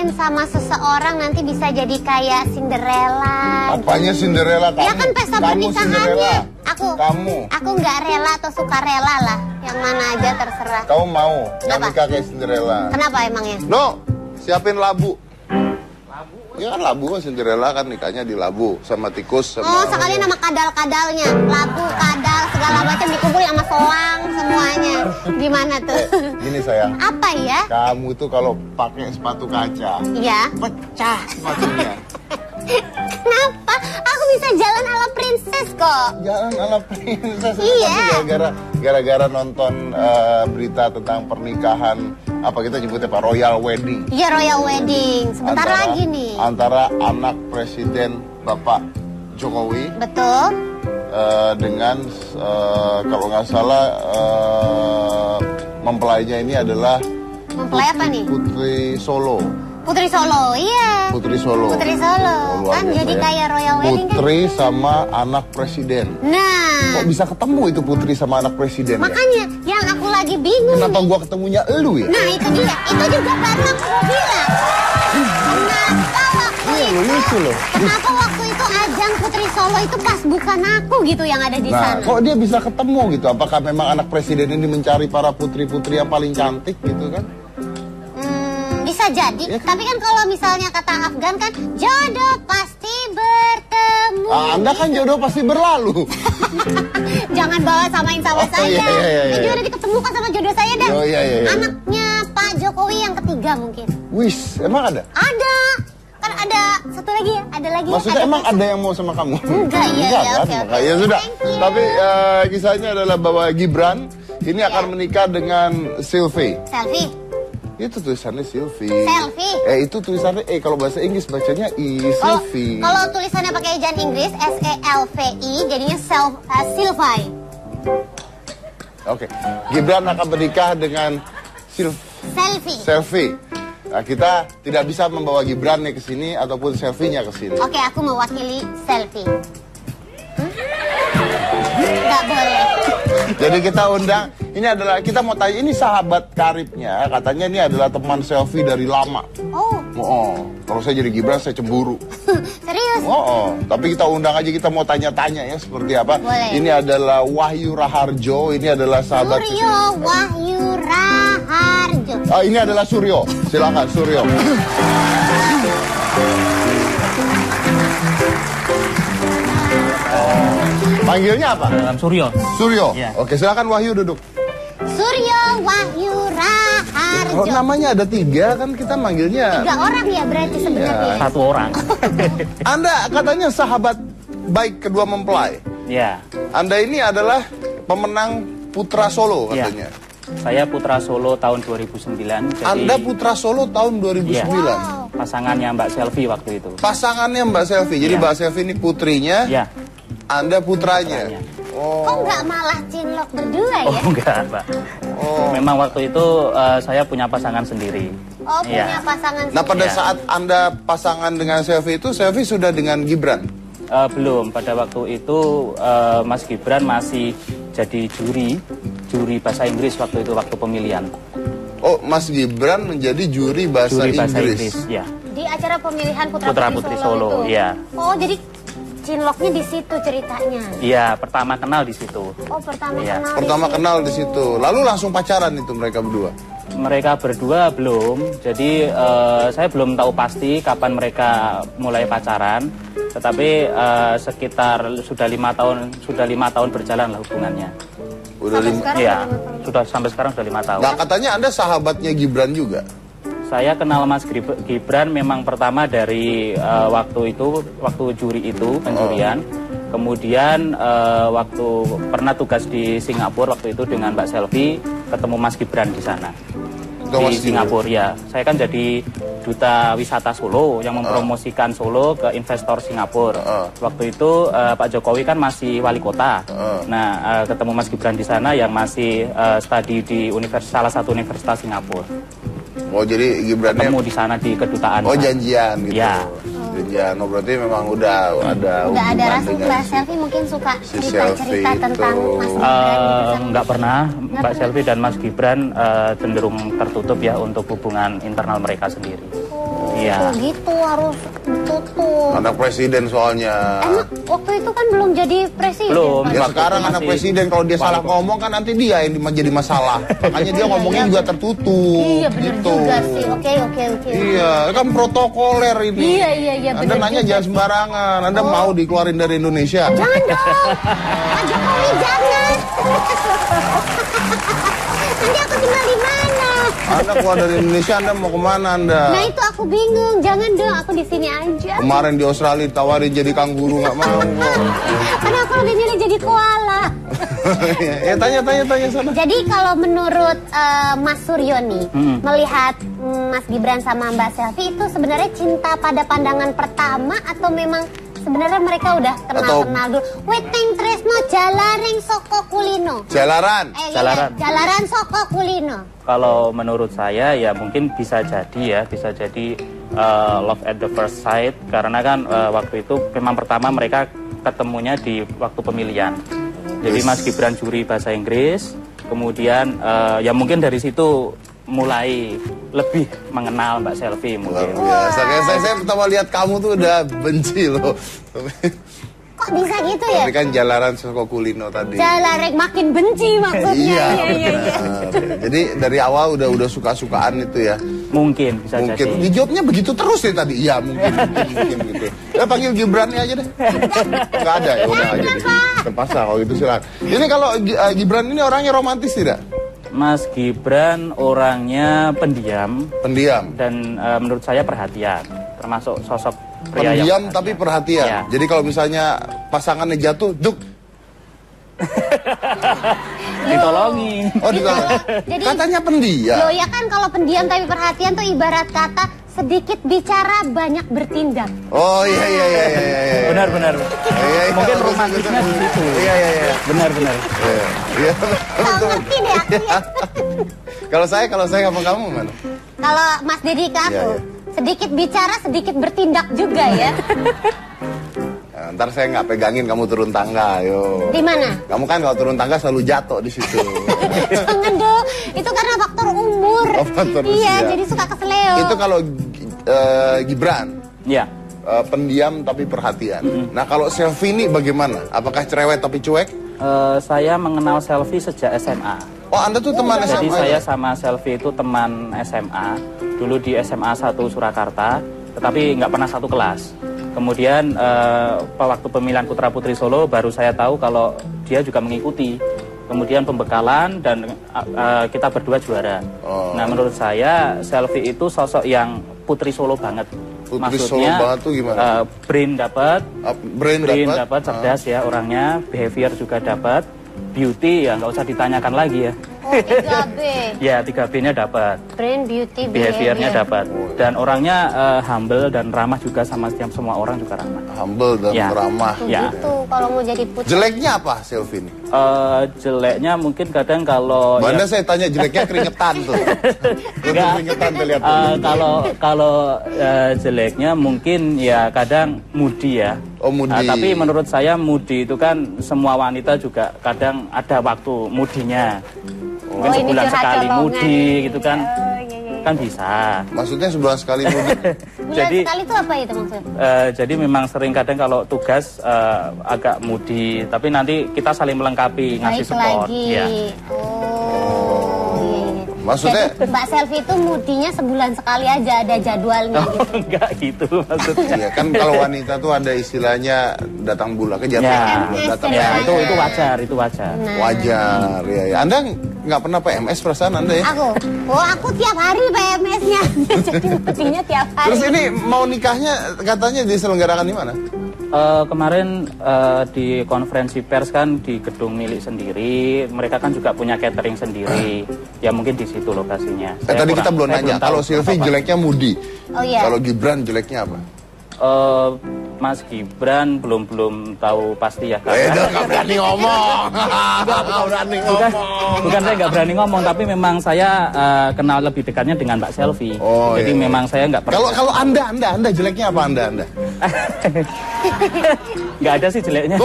dikawinin sama seseorang nanti bisa jadi kayak Cinderella. Apanya Cinderella? Kamu? Ya kan pesta pernikahannya. Aku nggak rela atau suka rela lah. Yang mana aja terserah. Kamu mau nggak nikah kayak Cinderella? Kenapa emangnya? No, siapin labu. Ya kan labu, Cinderella kan nikahnya di labu sama tikus sama... Oh, sekali nama kadal-kadalnya. Labu, kadal, segala macam dikumpulin sama selang semuanya. Gimana tuh? Gini sayang. Apa ya? Kamu tuh kalau pakai sepatu kaca, iya, pecah sepatunya. Kenapa? Aku bisa jalan ala princess kok. Jalan ala princess. Iya. Gara-gara nonton berita tentang pernikahan, apa kita nyebutnya Pak, Royal Wedding. Iya, Royal Wedding. Sebentar lagi nih. Antara anak Presiden Bapak Jokowi. Betul. Dengan kalau nggak salah mempelainya ini adalah mempelai apa nih? Putri Solo. Putri Solo, iya. Putri Solo. Putri Solo. Kan jadi kayak Royal Wedding kan. Putri sama anak presiden. Nah. Kok bisa ketemu itu putri sama anak presiden? Makanya ya? Yang aku lagi bingung. Kenapa gua ketemunya elu ya? Nah itu dia. Itu juga karena aku bilang. Kenapa waktu itu? Lucu loh. Kenapa waktu itu ajang Putri Solo itu pas bukan aku gitu yang ada di sana? Kok dia bisa ketemu gitu? Apakah memang anak presiden ini mencari para putri-putri yang paling cantik gitu kan? Bisa jadi, ya, tapi kan kalau misalnya kata Afgan kan jodoh pasti bertemu. Anda kan jodoh pasti berlalu. Jangan bawa samain sama saya. Dia juga nanti ketemu kan sama jodoh saya dan anaknya Pak Jokowi yang ketiga mungkin. Wis, emang ada? Ada. Kan ada satu lagi ya, ada lagi. Maksudnya emang ada yang mau sama kamu? Enggak, kan? Okay. Ya sudah. Tapi kisahnya adalah bahwa Gibran ini akan menikah dengan Sylvie. Itu tulisannya Sylvie. Itu tulisannya kalau bahasa Inggris bacanya Sylvie. Kalau tulisannya pakai ejaan Inggris SELVI jadinya Sylvie. Oke. Gibran akan menikah dengan Sylvie. Nah, kita tidak bisa membawa Gibran nih ke sini ataupun Sylvie-nya ke sini. Oke, aku mewakili Sylvie. Nggak boleh. Jadi kita undang, ini adalah, kita mau tanya, ini sahabat karibnya, katanya ini adalah teman Sylvie dari lama. Kalau saya jadi Gibran, saya cemburu. Serius? Tapi kita undang aja, kita mau tanya-tanya ya, seperti apa. Boleh. Ini adalah Wahyu Raharjo, ini adalah sahabat... Wahyu Raharjo. Ini adalah Suryo, silakan Suryo. Panggilnya apa? Suryo. Suryo. Ya. Oke, silakan Wahyu duduk. Suryo Wahyu Raharjo. Namanya ada 3 kan, kita manggilnya 3 orang ya berarti sebenarnya. 1 orang. Anda katanya sahabat baik kedua mempelai. Ya. Anda ini adalah pemenang Putra Solo katanya. Ya. Saya Putra Solo tahun 2009. Jadi... Anda Putra Solo tahun 2009. Ya. Pasangannya Mbak Sylvie waktu itu. Pasangannya Mbak Sylvie. Jadi Mbak Sylvie ini putrinya. Ya. Anda putranya. Kok nggak malah cinlok berdua ya? Enggak, Mbak. Memang waktu itu saya punya pasangan sendiri. Punya pasangan sendiri. Nah, pada saat Anda pasangan dengan Sylvie itu, Sylvie sudah dengan Gibran? Belum. Pada waktu itu Mas Gibran masih jadi juri bahasa Inggris waktu itu, waktu pemilihan. Oh, Mas Gibran menjadi juri bahasa Inggris. Ya. Di acara pemilihan Putra-Putri Solo itu? Iya. Oh, jadi cinloknya di situ ceritanya? Iya, pertama kenal di situ. Oh, pertama kenal di situ. Lalu langsung pacaran itu mereka berdua? Mereka berdua belum. Jadi saya belum tahu pasti kapan mereka mulai pacaran. Tetapi sekitar sudah 5 tahun berjalan lah hubungannya. Sudah sampai sekarang sudah 5 tahun. Nah, katanya Anda sahabatnya Gibran juga? Saya kenal Mas Gibran memang pertama dari waktu juri itu, penjurian. Kemudian waktu pernah tugas di Singapura waktu itu dengan Mbak Sylvie, ketemu Mas Gibran di sana. Di Singapura ya. Saya kan jadi duta wisata Solo yang mempromosikan Solo ke investor Singapura. Waktu itu Pak Jokowi kan masih wali kota. Nah, ketemu Mas Gibran di sana yang masih studi di salah satu universitas Singapura. Oh, jadi Gibrannya ketemu di sana di kedutaan. Oh, janjian gitu. Ya. Janjian. Oh, berarti memang udah ada rasa Mbak Sylvie mungkin suka cerita tentang Mas Gibran. Enggak pernah. Mbak Sylvie dan Mas Gibran cenderung tertutup ya untuk hubungan internal mereka sendiri. gitu harus tutup. Anak presiden soalnya. Emang waktu itu kan belum jadi presiden. Belum. Ya sekarang anak presiden kalau dia salah ngomong kan nanti dia yang jadi masalah. Makanya dia ngomongnya juga tertutup. Iya benar gitu. juga sih. Oke. Iya, kan protokoler ini. Iya. Anda nanya jangan sembarangan. Anda mau dikeluarin dari Indonesia? Jangan dong. Pak Jokowi jangan. Nanti aku tinggal di mana? Anda keluar dari Indonesia, Anda mau kemana Anda? Nah itu aku bingung. Jangan dong, aku di sini aja. Kemarin di Australia ditawarin jadi kanguru nggak mau. Karena aku lebih milih jadi koala. Ya tanya sana. Jadi kalau menurut Mas Suryo nih, melihat Mas Gibran sama Mbak Selvi itu sebenarnya cinta pada pandangan pertama atau memang sebenarnya mereka udah kenal dulu? Weteng Tresno Jalaring Soko Kulino. Jalaran Soko Kulino. Kalau menurut saya ya mungkin bisa jadi love at the first sight, karena kan waktu itu memang pertama mereka ketemunya di waktu pemilihan. Jadi Mas Gibran juri bahasa Inggris, kemudian ya mungkin dari situ mulai lebih mengenal Mbak Selvi mungkin. Luar biasa. Saya pertama lihat kamu tuh udah benci loh. Kok bisa gitu ya? Tapi kan Jalaran Soko Kulino tadi. Jalaran makin benci maksudnya. Iya. Jadi dari awal udah suka-sukaan itu ya. Mungkin bisa jadi. Dijawabnya begitu terus ya tadi. Iya mungkin gitu. Ya panggil Gibrannya aja deh. Nggak ada ya udah aja deh. Terpaksa kalau gitu silakan. Ini kalau Gibran ini orangnya romantis tidak? Mas Gibran orangnya pendiam. Dan menurut saya perhatian, termasuk sosok pria pendiam tapi perhatian. Ya. Jadi kalau misalnya pasangannya jatuh, duk. Ditolongin. Oh ditolong. Jadi katanya pendiam. Loh ya kan kalau pendiam tapi perhatian tuh ibarat kata sedikit bicara banyak bertindak. Oh iya. Benar. Iya, mungkin romantisnya di situ. Iya. Benar. Iya. Tahu ngerti deh aku ya. Kalau saya sama kamu mana? Kalau Mas Dedi ke aku, sedikit bicara sedikit bertindak juga ya. Nah, ntar saya nggak pegangin kamu turun tangga, yo. Di mana? Kamu kan kalau turun tangga selalu jatuh di situ. Jangan dong, itu karena faktor umur. Oh, faktor iya, usia. jadi suka keseleo. Itu kalau Gibran. Iya. Pendiam tapi perhatian. Nah kalau Selvi ini bagaimana? Apakah cerewet tapi cuek? Saya mengenal Selvi sejak SMA. Oh Anda tuh teman SMA? Jadi saya sama Selvi itu teman SMA. Dulu di SMA 1 Surakarta, tetapi nggak pernah satu kelas. Kemudian waktu pemilihan Putra Putri Solo baru saya tahu kalau dia juga mengikuti. Kemudian pembekalan dan kita berdua juara. Nah menurut saya Selvi itu sosok yang Putri Solo banget. Putri Solo banget tuh gimana? Brain dapat, dapat, cerdas ya orangnya, behavior juga dapat, beauty ya nggak usah ditanyakan lagi ya. Oh 3B. Ya 3B-nya dapat. Brain, beauty, behavior-nya dapat. Dan orangnya humble dan ramah juga sama semua orang juga ramah. Humble dan ramah. Ya. Gitu kalau mau jadi putri. Jeleknya apa Selvi ini? Jeleknya mungkin kadang kalau Mana saya tanya jeleknya keringetan tuh. Keringetan lihat. Kalau jeleknya mungkin ya kadang moody ya. Oh moody. Tapi menurut saya moody itu kan semua wanita juga kadang ada waktu moodinya. Mungkin sebulan sekali moody gitu kan. Kan bisa. Maksudnya sebulan sekali moody? Jadi sekali itu apa itu maksudnya? Jadi memang sering kadang kalau tugas agak moody, tapi nanti kita saling melengkapi, ngasih support. Ya. Maksudnya? Jadi Mbak Selvi itu moodinya sebulan sekali aja, ada jadwalnya gitu. Enggak gitu maksudnya. Iya kan kalau wanita tuh ada istilahnya datang bulan ke jatuh. Ya, itu wajar, itu wajar. Nah. Wajar, ya. Anda nggak pernah PMS perasaan Anda ya? Aku tiap hari PMS-nya. Jadi moodinya tiap hari. Terus ini mau nikahnya katanya diselenggarakan di mana? Kemarin di konferensi pers kan di gedung milik sendiri, mereka kan juga punya catering sendiri, ya mungkin di situ lokasinya. Tadi kita belum nanya, kalau Selvi jeleknya moody, kalau Gibran jeleknya apa? Mas Gibran belum tahu pasti ya. Nggak berani ngomong. Bukan saya nggak berani ngomong, tapi memang saya kenal lebih dekatnya dengan Mbak Selvi. Jadi memang saya nggak pernah. Kalau anda jeleknya apa anda? Nggak ada sih jeleknya.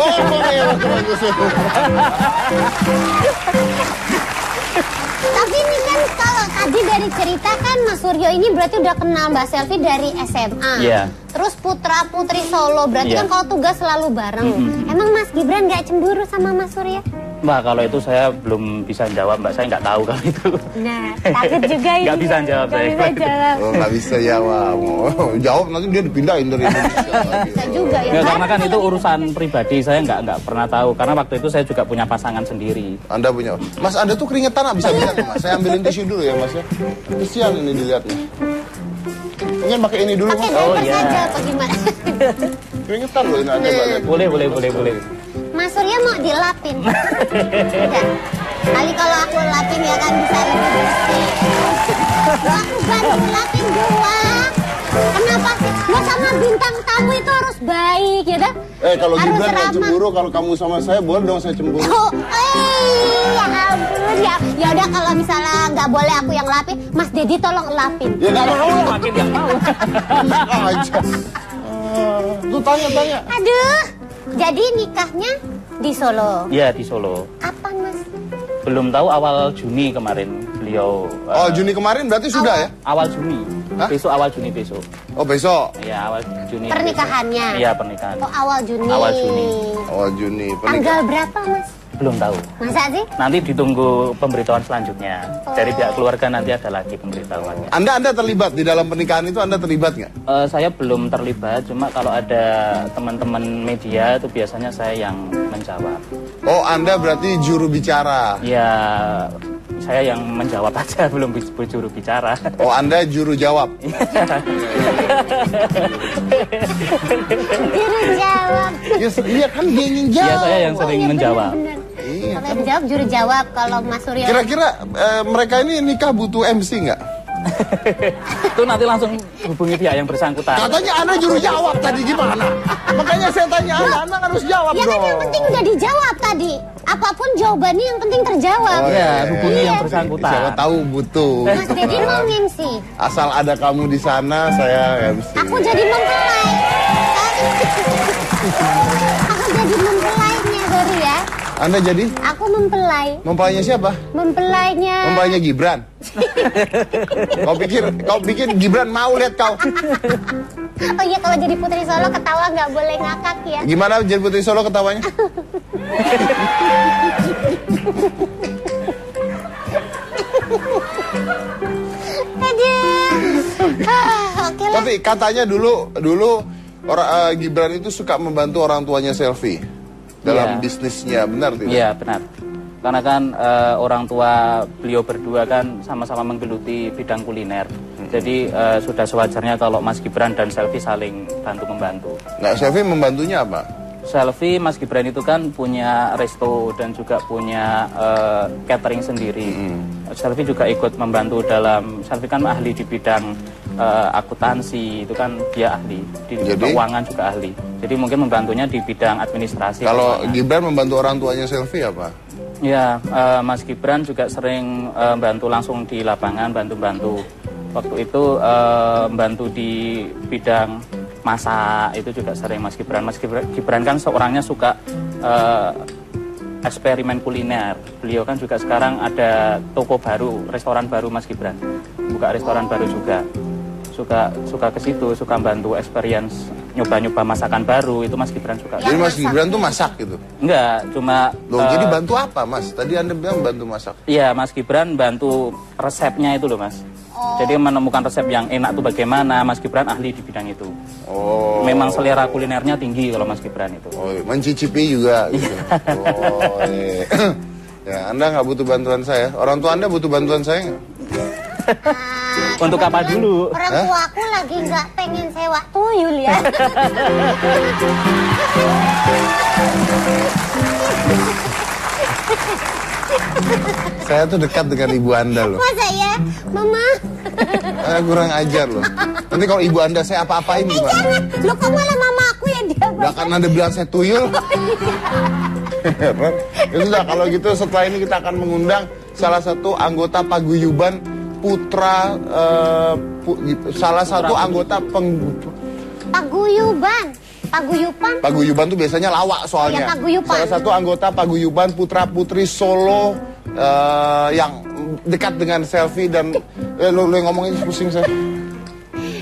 Tapi ini kan kalau tadi dari cerita kan Mas Suryo ini berarti udah kenal Mbak Selvi dari SMA. Iya. Terus putra putri Solo berarti kan kalau tugas selalu bareng. Emang Mas Gibran nggak cemburu sama Mas Suryo? Mbak, kalau itu saya belum bisa jawab, Mbak. Saya nggak tahu kalau itu. Nah, takut juga ini. Nggak bisa jawab saya. Bisa jawab. Oh, nggak bisa jawab. Jawab nanti dia dipindahin dari Indonesia. Bisa juga ya. Nggak, karena kan itu urusan pribadi, saya nggak pernah tahu. Karena waktu itu saya juga punya pasangan sendiri. Anda punya. Mas, Anda tuh keringetan nggak bisa lihat, Mas. Saya ambilin tisu dulu ya, Mas ya. Kesian ini dilihatnya. Mungkin pakai ini dulu, Mas. Pakai diaper saja apa gimana? Keringetan loh ini Anda. Boleh. Mas Surya mau dilapin. Enggak. Kali kalau aku lapin ya kan bisa lebih bersih. Aku bantu lapin doang. Kenapa sih? Lo sama bintang tamu itu harus baik ya dah. Kalau Gibran nggak cemburu, kalau kamu sama saya boleh dong saya cemburu. Oh, ya ampun ya. Ya udah kalau misalnya nggak boleh aku yang lapin, Mas Dedi tolong lapin. Ya nggak mau. Makin nggak mau. Aja. Tuh tanya. Aduh. Jadi nikahnya di Solo. Iya, di Solo. Apa Mas? Belum tahu, awal Juni kemarin beliau. Juni kemarin berarti sudah ya? Awal Juni. Hah? Besok awal Juni besok. Oh, besok. Iya, awal Juni. Pernikahannya. Iya, pernikahan. Oh, awal Juni. Awal Juni. Awal Juni. Tanggal berapa Mas? Belum tahu. Masa sih? Nanti ditunggu pemberitahuan selanjutnya. Dari pihak keluarga nanti ada lagi pemberitahuannya. Anda terlibat di dalam pernikahan itu, Anda terlibat nggak? Saya belum terlibat, cuma kalau ada teman-teman media itu biasanya saya yang menjawab. Oh, Anda berarti juru bicara. Ya, saya yang menjawab aja, belum juru bicara. Oh, Anda juru jawab. Juru jawab. Iya kan dia yang jawab. Iya, saya yang sering menjawab. Bener. Iya. Kalau yang jawab juru jawab, kalau Mas Suryo. Kira-kira mereka ini nikah butuh MC nggak? Itu nanti langsung hubungi pihak yang bersangkutan. Katanya Anda juru jawab tadi, gimana? Makanya saya tanya Anda harus jawab Ya dong. kan yang penting udah dijawab tadi. Apapun jawabannya yang penting terjawab. Oh, Ya, hubungi Iya. yang bersangkutan. Siapa tahu butuh. Mas Dedi mau MC. Asal ada kamu di sana, saya MC. Aku jadi mempelai. Aku jadi mempelainya baru ya. Anda jadi? Aku mempelai. Mempelainya siapa? Mempelainya. Mempelainya Gibran. Kau pikir Gibran mau lihat kau? Oh iya, kalau jadi Putri Solo ketawa nggak boleh ngakak ya. Gimana jadi Putri Solo ketawanya? Oke lah. Tapi katanya dulu Gibran itu suka membantu orang tuanya Selvi dalam Iya. bisnisnya, benar tidak? Iya, benar. Karena kan orang tua beliau berdua kan sama-sama menggeluti bidang kuliner. Jadi sudah sewajarnya kalau Mas Gibran dan Selvi saling bantu-membantu. Nah, Selvi membantunya apa? Selvi, Mas Gibran itu kan punya resto dan juga punya catering sendiri. Selvi juga ikut membantu dalam, Selvi kan ahli di bidang akuntansi, itu kan dia ahli. Di keuangan juga ahli. Jadi mungkin membantunya di bidang administrasi. Kalau Gibran membantu orang tuanya Selvi apa? Ya, Mas Gibran juga sering bantu langsung di lapangan, bantu-bantu. Waktu itu bantu di bidang masak, itu juga sering Mas Gibran. Mas Gibran kan seorangnya suka eksperimen kuliner. Beliau kan juga sekarang ada toko baru, restoran baru Mas Gibran. Buka restoran baru juga. Suka ke situ, suka bantu experience, nyoba-nyoba masakan baru, itu Mas Gibran suka. Jadi Mas Gibran tuh masak gitu? Enggak, cuma... Loh, jadi bantu apa Mas? Tadi Anda bilang bantu masak. Iya, Mas Gibran bantu resepnya itu loh Mas. Jadi menemukan resep yang enak tuh bagaimana, Mas Gibran ahli di bidang itu. Oh. Memang selera kulinernya tinggi kalau Mas Gibran itu. Oh, mencicipi juga gitu. Oh, iya. Ya, Anda nggak butuh bantuan saya. Orang tua Anda butuh bantuan saya nggak? Untuk apa dulu? Orang tua aku lagi nggak pengen sewa tuyul ya. Saya tuh dekat dengan ibu Anda loh. Masa ya, Mama? Kurang ajar loh. Nanti kalau ibu Anda saya apa-apain gimana? Jangan, lo kok malah mama aku yang dia Nggak kan Anda bilang saya tuyul. Ya sudah, kalau gitu setelah ini kita akan mengundang salah satu anggota paguyuban putra, salah satu anggota Paguyuban. Paguyuban tuh biasanya lawak soalnya. Iya, paguyuban. Salah satu anggota paguyuban putra putri Solo yang dekat dengan selfie dan lu ngomongin pusing saya.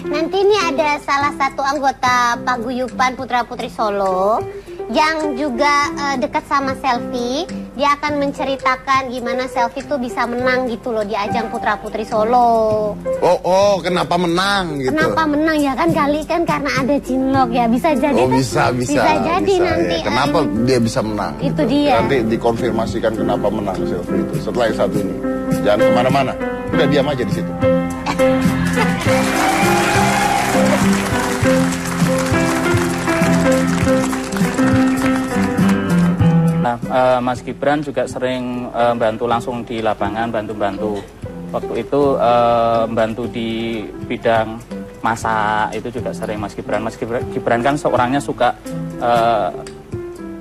Nanti ini ada salah satu anggota paguyuban Putra Putri Solo yang juga dekat sama selfie. Dia akan menceritakan gimana selfie tuh bisa menang gitu loh di ajang Putra Putri Solo. Oh, kenapa menang gitu? Kenapa menang ya kan kali kan karena ada Cinlok ya, bisa jadi. Oh, bisa jadi nanti. Ya. Kenapa dia bisa menang? Itu dia. Nanti dikonfirmasikan kenapa menang selfie itu setelah yang satu ini. Jangan kemana-mana. Udah diam aja di situ. Mas Gibran juga sering bantu langsung di lapangan, bantu-bantu. Waktu itu bantu di bidang masak, itu juga sering Mas Gibran. Mas Gibran kan seorangnya suka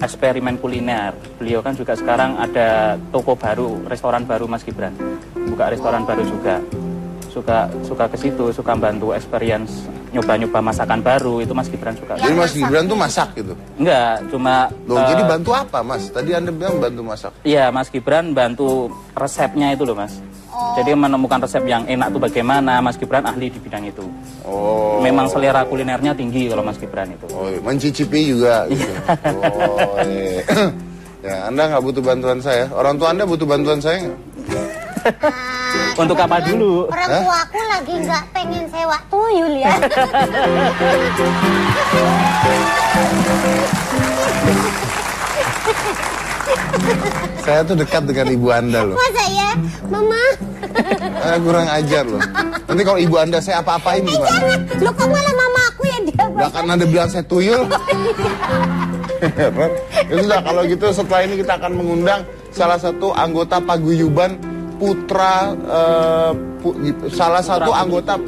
eksperimen kuliner. Beliau kan juga sekarang ada toko baru, restoran baru Mas Gibran. Buka restoran baru juga. Suka ke situ, suka bantu experience, nyoba-nyoba masakan baru, itu Mas Gibran suka. Jadi Mas Gibran tuh masak gitu? Enggak, cuma... Loh, jadi bantu apa Mas? Tadi Anda bilang bantu masak. Iya, Mas Gibran bantu resepnya itu loh Mas. Jadi menemukan resep yang enak tuh bagaimana, Mas Gibran ahli di bidang itu. Oh. Memang selera kulinernya tinggi kalau Mas Gibran itu. Oh, mencicipi juga gitu. Oh, iya. Ya, Anda nggak butuh bantuan saya. Orang tua Anda butuh bantuan saya nggak? Untuk apa dulu? Orang tua aku lagi nggak pengen sewa tuyul ya. Saya tuh dekat dengan ibu Anda loh. Masa ya, Mama? Kurang ajar loh. Nanti kalau ibu Anda saya apa-apain gimana? Jangan, lo kok malah mama aku yang dia. Nah, kan Anda bilang saya tuyul. Ya sudah, kalau gitu setelah ini kita akan mengundang salah satu anggota paguyuban Putra, salah satu anggota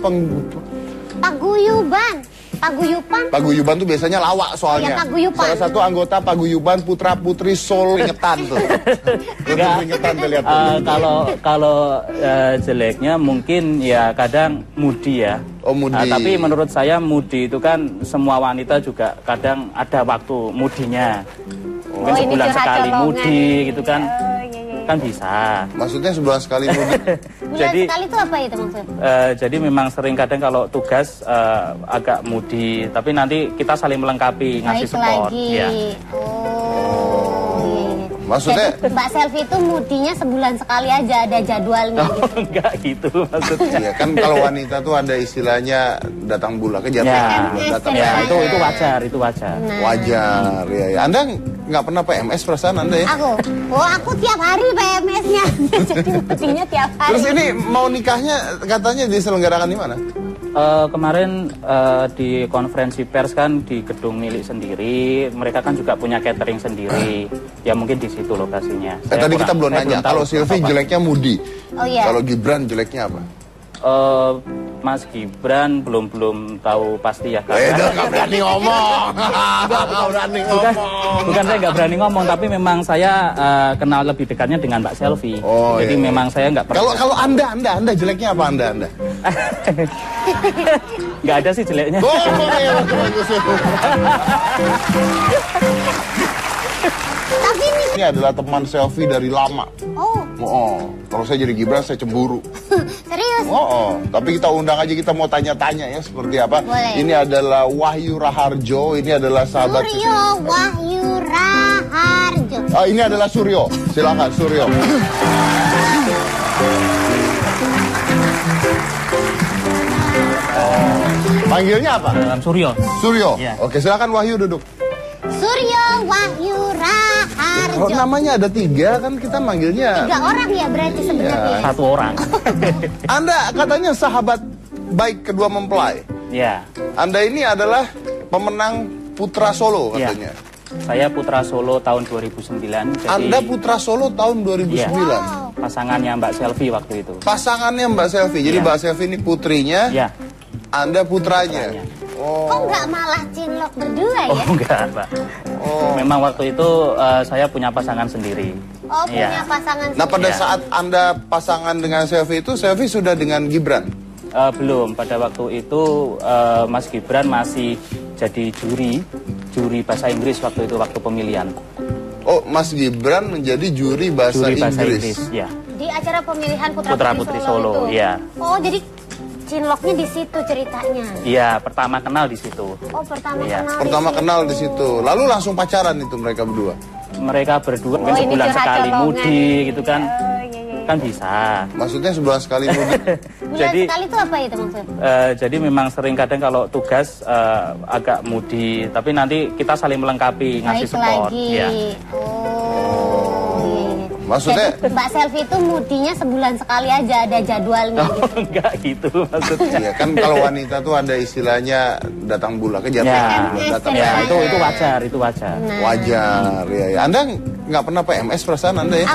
Paguyuban tuh biasanya lawak soalnya. Ya, salah satu anggota paguyuban Putra Putri Solo ingetan tuh. Ingetan tuh lihat. Kalau jeleknya mungkin ya kadang mudi ya. Oh, mudi. Tapi menurut saya mudi itu kan semua wanita juga kadang ada waktu mudinya. Mungkin sebulan sekali mudi gitu kan. Kan bisa. Maksudnya sebulan sekali mudi. Jadi sekali itu apa itu maksud? Jadi memang sering kadang kalau tugas agak mudi, tapi nanti kita saling melengkapi, ngasih support. Ya. Maksudnya jadi, Mbak Selfie itu mudinya sebulan sekali aja, ada jadwalnya gitu. Enggak gitu maksudnya. Iya kan kalau wanita tuh ada istilahnya datang bulan kejadian. Ya, itu wajar, itu wajar. Nah. Wajar, ya. Anda nggak pernah PMS perasaan Anda ya? Aku tiap hari PMS-nya. Jadi mudinya tiap hari. Terus ini mau nikahnya katanya diselenggarakan di mana? Kemarin di konferensi pers kan di gedung milik sendiri, mereka kan juga punya catering sendiri, ya mungkin di situ lokasinya. Tadi kita belum nanya, kalau Silvi jeleknya mudi, kalau Gibran jeleknya apa? Mas Gibran belum tahu pasti ya. Nggak berani ngomong. Bukan saya nggak berani ngomong, tapi memang saya kenal lebih dekatnya dengan Mbak Selfie. Jadi memang saya nggak pernah. Kalau Anda jeleknya apa Anda? Nggak ada sih jeleknya. Tapi ini adalah teman Selfie dari lama. Kalau saya jadi Gibran saya cemburu. Serius? Tapi kita undang aja, kita mau tanya-tanya ya seperti apa. Boleh. Ini adalah Wahyu Raharjo, ini adalah sahabat Suryo Wahyu Raharjo. Ini adalah Suryo. Silakan Suryo. Manggilnya apa? Suryo. Suryo. Ya. Oke, silakan Wahyu duduk. Suryo Wahyu Raharjo. Kalau namanya ada 3 kan kita manggilnya 3 orang ya berarti sebenarnya. 1 orang. Anda katanya sahabat baik kedua mempelai. Ya. Anda ini adalah pemenang Putra Solo katanya. Ya. Saya Putra Solo tahun 2009. Jadi, Anda Putra Solo tahun 2009. Ya. Pasangannya Mbak Selfie waktu itu. Pasangannya Mbak Selfie. Jadi Mbak Selfie ini putrinya. Ya. Anda putranya. Kok nggak malah cinlok berdua ya? Enggak, Pak. Memang waktu itu saya punya pasangan sendiri. Punya pasangan sendiri. Nah, pada saat Anda pasangan dengan Selfie itu, Selfie sudah dengan Gibran? Belum. Pada waktu itu Mas Gibran masih jadi juri bahasa Inggris waktu itu, waktu pemilihan. Mas Gibran menjadi juri bahasa Inggris. Ya. Di acara pemilihan Putra-Putri Solo itu? Iya. Oh, jadi Cinloknya di situ ceritanya? Iya, pertama kenal di situ. Oh, pertama kenal di situ. Lalu langsung pacaran itu mereka berdua? Mereka berdua kan sebulan sekali mudi gitu kan. Kan bisa. Maksudnya sebulan sekali mudi? Jadi sekali itu apa itu maksud? Jadi memang sering kadang kalau tugas agak mudi, tapi nanti kita saling melengkapi, ngasih support. Ya. Maksudnya? Jadi, Mbak Selvi itu mudinya sebulan sekali aja, ada jadwalnya gitu. Enggak gitu maksudnya. Iya kan kalau wanita tuh ada istilahnya datang bulan kejataan. Ya, itu wajar, itu wajar. Nah. Wajar, ya. Anda nggak pernah PMS perasaan Anda ya?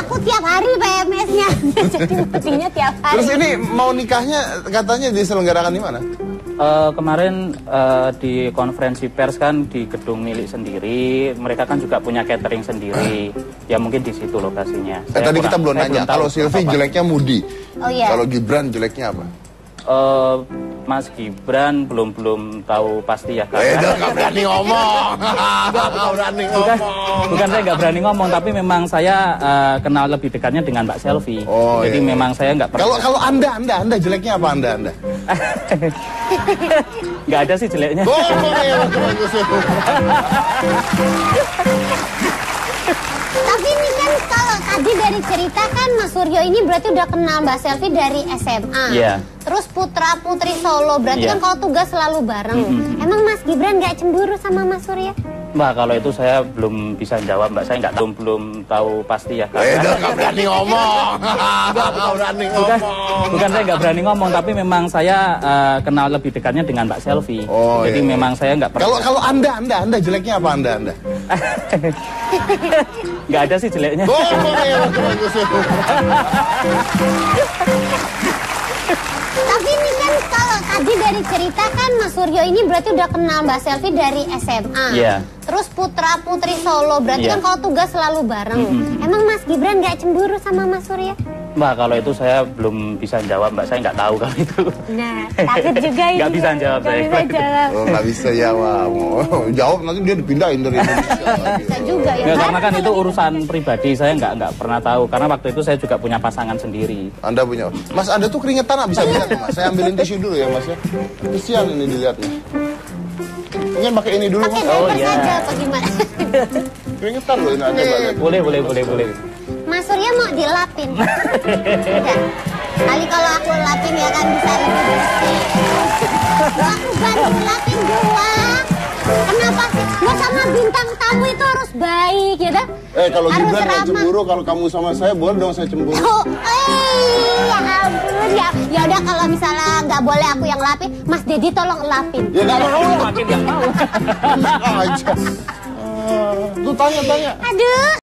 Aku tiap hari PMS-nya. Jadi mudinya tiap hari. Terus ini mau nikahnya katanya diselenggarakan di mana? Kemarin di konferensi pers kan di gedung milik sendiri, mereka kan juga punya catering sendiri, ya mungkin di situ lokasinya. Tadi kita belum nanya, kalau Silvi jeleknya mudi, iya. Kalau Gibran jeleknya apa? Mas Gibran belum tahu pasti ya. Nggak berani ngomong. Bukan saya nggak berani ngomong, tapi memang saya kenal lebih dekatnya dengan Mbak Selvi. Jadi memang saya nggak pernah. Kalau Anda jeleknya apa Anda? Nggak ada sih jeleknya. Tapi ini kan kalau tadi dari cerita kan Mas Suryo ini berarti udah kenal Mbak Selvi dari SMA. Iya. Terus Putra-Putri Solo berarti kan kalau tugas selalu bareng. Emang Mas Gibran nggak cemburu sama Mas Suryo? Mbak, kalau itu saya belum bisa jawab, Mbak. Saya nggak belum tahu pasti ya. Nggak berani ngomong. Bukan saya nggak berani ngomong, tapi memang saya kenal lebih dekatnya dengan Mbak Selvi. Jadi memang saya nggak pernah. Kalau Anda jeleknya apa Anda? Nggak ada sih jeleknya. Tapi ini kan kalau tadi dari cerita kan Mas Suryo ini berarti udah kenal Mbak Selvi dari SMA. Iya. Terus Putra-Putri Solo berarti kan kalau tugas selalu bareng. Emang Mas Gibran nggak cemburu sama Mas Suryo? Mbak, kalau itu saya belum bisa jawab, Mbak. Saya nggak tahu kalau itu. Nah, takut juga ini. Nggak bisa jawab saya. Nggak bisa jawab. Jawab nanti dia dipindahin dari Indonesia. Bisa juga ya. Karena kan itu urusan pribadi, saya nggak pernah tahu. Karena waktu itu saya juga punya pasangan sendiri. Anda punya. Mas, Anda tuh keringetan bisa lihat Mas. Saya ambilin tisu dulu ya Mas ya. Kesian ini dilihatnya. Ingin pakai ini dulu Mas. Oh iya. Saja apa gimana? Keringetan loh ini ada banget. Boleh. Mas Surya mau dilapin. Kali kalau aku lapin ya kan bisa lebih bersih. Aku baru lapin doang. Kenapa sih? Lo sama bintang tamu itu harus baik ya dah. Kalau Gibran nggak cemburu, kalau kamu sama saya boleh dong saya cemburu. Ya ampun ya. Ya udah kalau misalnya nggak boleh aku yang lapin, Mas Dedi tolong lapin. Ya nggak mau. Makin nggak mau. Enak aja. Tuh tanya. Aduh.